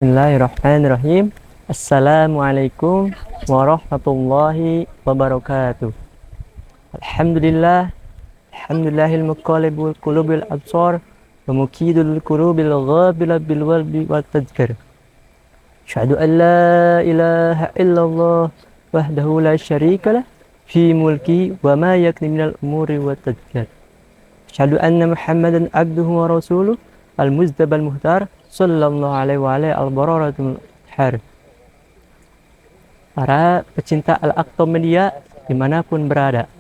Bismillahirrahmanirrahim. Assalamualaikum warahmatullahi wabarakatuh. Alhamdulillah, alhamdulillahil muqallibul qulubil absar wa mukidul qulubil ghabil bil walbi wat tadhkir. Asyhadu an la ilaha illallah wahdahu la syarika lah fi mulki wa ma yakni minal umuri wat tadhkir. Asyhadu anna Muhammadan abduhu wa rasuluh al-muzdabal muhtar sallallahu alaihi wa alihi al-bararatul har. Para pecinta Al-Aqta Media dimanapun berada,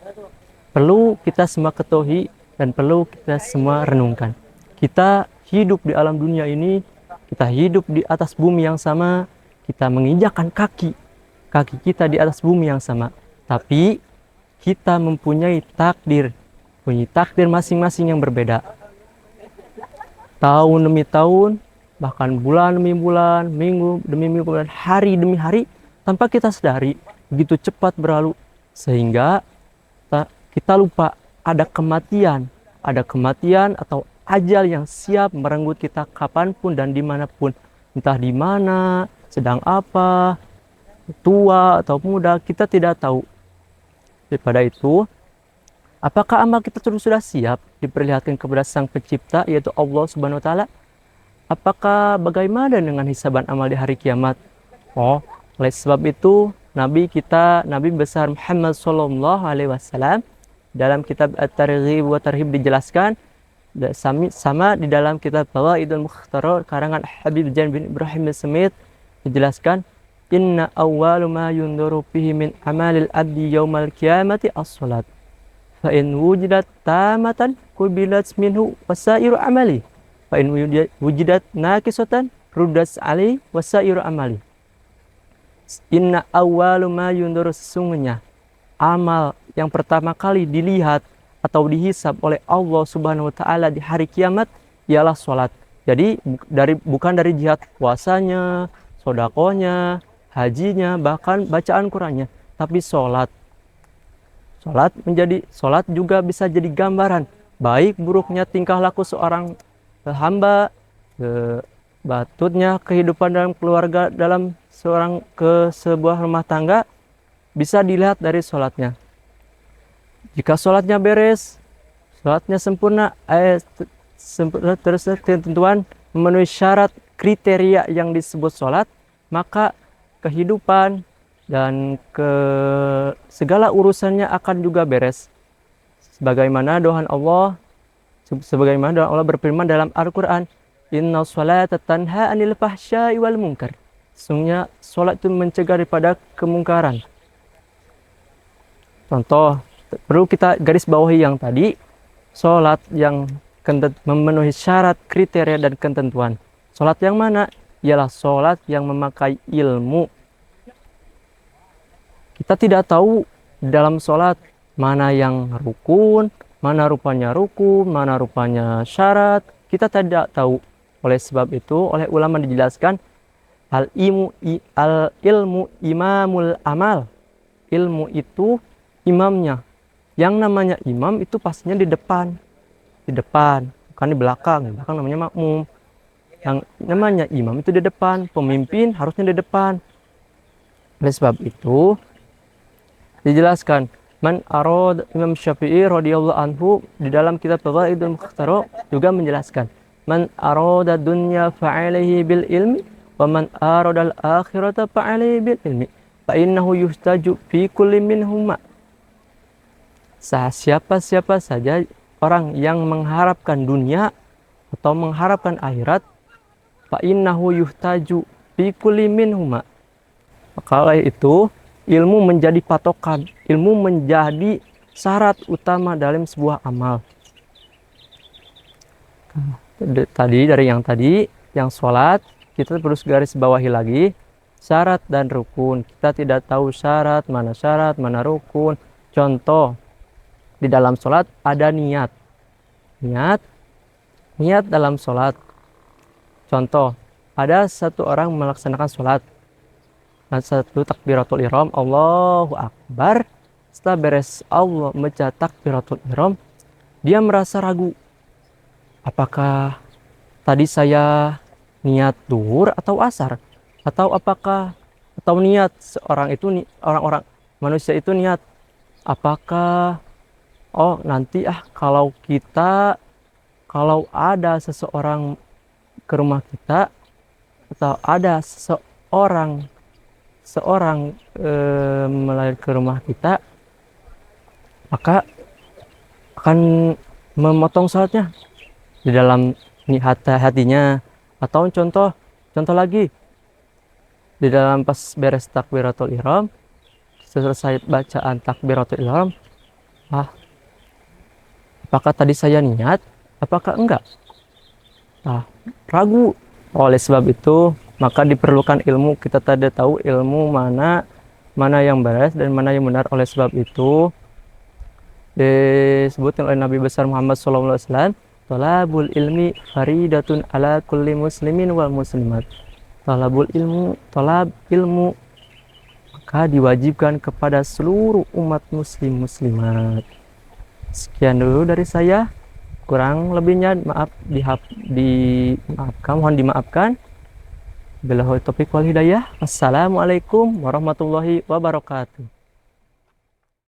perlu kita semua ketahui dan perlu kita semua renungkan. Kita hidup di alam dunia ini, kita hidup di atas bumi yang sama, kita menginjakkan kaki kita di atas bumi yang sama, tapi kita mempunyai takdir masing-masing yang berbeda. Tahun demi tahun, bahkan bulan demi bulan, minggu demi minggu, hari demi hari, tanpa kita sadari, begitu cepat berlalu, sehingga kita lupa ada kematian atau ajal yang siap merenggut kita kapanpun dan dimanapun, entah di mana, sedang apa, tua atau muda, kita tidak tahu. Daripada itu, apakah amal kita sudah siap diperlihatkan kepada Sang Pencipta, yaitu Allah Subhanahu wa Ta'ala? Apakah bagaimana dengan hisaban amal di hari kiamat? Oleh sebab itu, Nabi besar Muhammad sallallahu alaihi wasallam dalam kitab At-Targhib wa Tarhib dijelaskan, sama di dalam kitab Fawaidul Mukhtarar karangan Habib Jan bin Ibrahim Smith dijelaskan, inna awwalu ma yundaru fihi min amalil abdi yaumal qiyamati as-salat. Fa in wujidat tamatan kubilat minhu wasairu amali. Fa in wujidat naqisatan ruddas alai wasairu amali. Inna awwalu ma yundaru, sesungguhnya amal yang pertama kali dilihat atau dihisab oleh Allah Subhanahu wa Ta'ala di hari kiamat ialah sholat. Jadi bukan dari jihad puasanya, sodakohnya, hajinya, bahkan bacaan Qur'annya, tapi sholat. Sholat juga bisa jadi gambaran baik buruknya tingkah laku seorang hamba, batutnya kehidupan dalam keluarga, dalam sebuah rumah tangga, bisa dilihat dari sholatnya. Jika sholatnya beres, sholatnya sempurna, terus ketentuan memenuhi syarat kriteria yang disebut sholat, maka kehidupan dan segala urusannya akan juga beres. Sebagaimana doa Allah berfirman dalam Al-Quran, inna sholata tanha anil fahsya'i wal munkar. Sesungguhnya sholat itu mencegah daripada kemungkaran. Contoh, perlu kita garis bawahi yang tadi, sholat yang memenuhi syarat, kriteria, dan ketentuan. Sholat yang mana? Ialah sholat yang memakai ilmu. Kita tidak tahu dalam sholat mana yang rukun, mana rupanya syarat. Kita tidak tahu. Oleh sebab itu, oleh ulama dijelaskan, al ilmu imamul amal. Ilmu itu imamnya. Yang namanya imam itu pastinya di depan, bukan di belakang namanya makmum. Yang namanya imam itu di depan, pemimpin harusnya di depan. Oleh sebab itu dijelaskan, Imam Syafi'i radhiyallahu anhu di dalam kitab Fawaidul Mukhtarar juga menjelaskan, man arada dunya fa'alaihi bil ilmi wa man arada al akhirata fa'alaihi bil ilmi fa innahu yustaju fi kulli minhuma. Siapa saja orang yang mengharapkan dunia atau mengharapkan akhirat, fa innahu yuhtaju fi kulli minhuma, maka oleh itu ilmu menjadi patokan, ilmu menjadi syarat utama dalam sebuah amal. Dari yang sholat, kita terus garis bawahi lagi syarat dan rukun. Kita tidak tahu syarat, mana rukun. Contoh, di dalam sholat ada niat dalam sholat. Contoh, ada satu orang melaksanakan sholat, satu takbiratul ihram, Allahu Akbar. Setelah beres Allah membaca takbiratul ihram, dia merasa ragu, apakah tadi saya niat duhur atau asar, atau apakah atau niat seorang itu orang-orang manusia itu niat apakah oh nanti kalau ada seseorang ke rumah kita atau ada seseorang seorang melahir ke rumah kita, maka akan memotong salatnya di dalam hatinya. Atau contoh lagi, di dalam pas beres takbiratul ihram, selesai bacaan takbiratul ihram, apakah tadi saya niat apakah enggak, ragu. Oleh sebab itu maka diperlukan ilmu, kita tidak tahu ilmu mana yang beres dan mana yang benar. Oleh sebab itu disebutkan oleh Nabi besar Muhammad SAW, thalabul ilmi faridatun ala kulli muslimin wal muslimat. Talab ilmu maka diwajibkan kepada seluruh umat muslim muslimat. Sekian dulu dari saya, kurang lebihnya mohon dimaafkan. Billahi taufiq wal hidayah. Assalamualaikum warahmatullahi wabarakatuh.